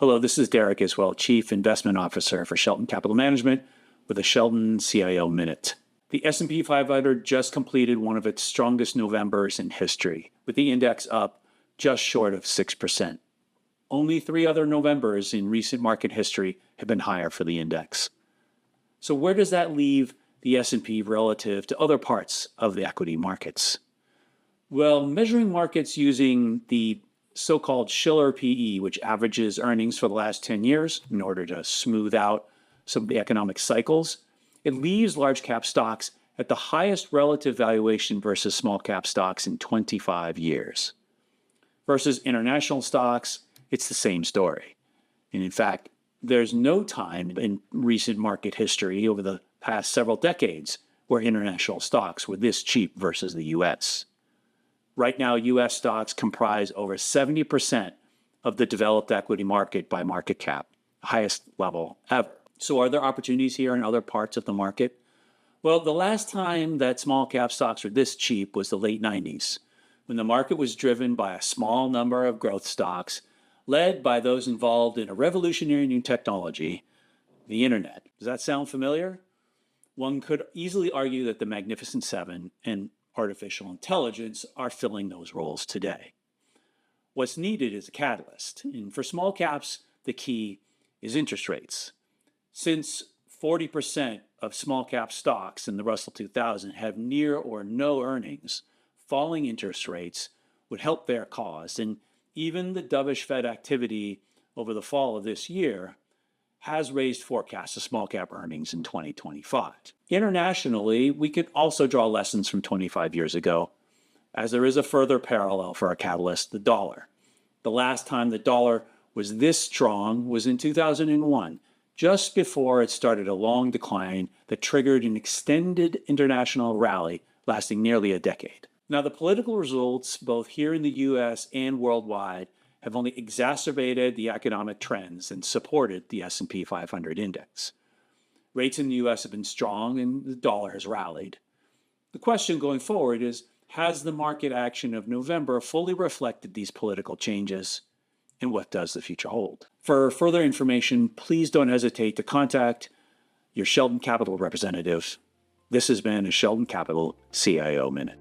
Hello, this is Derek Iswell, Chief Investment Officer for Shelton Capital Management with a Shelton CIO Minute. The S&P 500 just completed one of its strongest Novembers in history, with the index up just short of 6%. Only 3 other Novembers in recent market history have been higher for the index. So where does that leave the S&P relative to other parts of the equity markets? Well, measuring markets using the so-called Shiller PE, which averages earnings for the last 10 years in order to smooth out some of the economic cycles, it leaves large cap stocks at the highest relative valuation versus small cap stocks in 25 years. Versus international stocks, it's the same story. And in fact, there's no time in recent market history over the past several decades where international stocks were this cheap versus the US. Right now, U.S. stocks comprise over 70% of the developed equity market by market cap, highest level ever. So are there opportunities here in other parts of the market? Well, the last time that small cap stocks were this cheap was the late 90s, when the market was driven by a small number of growth stocks, led by those involved in a revolutionary new technology, the internet. Does that sound familiar? One could easily argue that the Magnificent Seven and artificial intelligence are filling those roles today. What's needed is a catalyst, and for small caps, the key is interest rates. Since 40% of small cap stocks in the Russell 2000 have near or no earnings, falling interest rates would help their cause, and even the dovish Fed activity over the fall of this year has raised forecasts of small cap earnings in 2025. Internationally, we could also draw lessons from 25 years ago, as there is a further parallel for our catalyst, the dollar. The last time the dollar was this strong was in 2001, just before it started a long decline that triggered an extended international rally lasting nearly a decade. Now, the political results, both here in the US and worldwide, have only exacerbated the economic trends and supported the S&P 500 index. Rates in the U.S. have been strong and the dollar has rallied. The question going forward is, has the market action of November fully reflected these political changes, and what does the future hold? For further information, please don't hesitate to contact your Shelton Capital representative. This has been a Shelton Capital CIO Minute.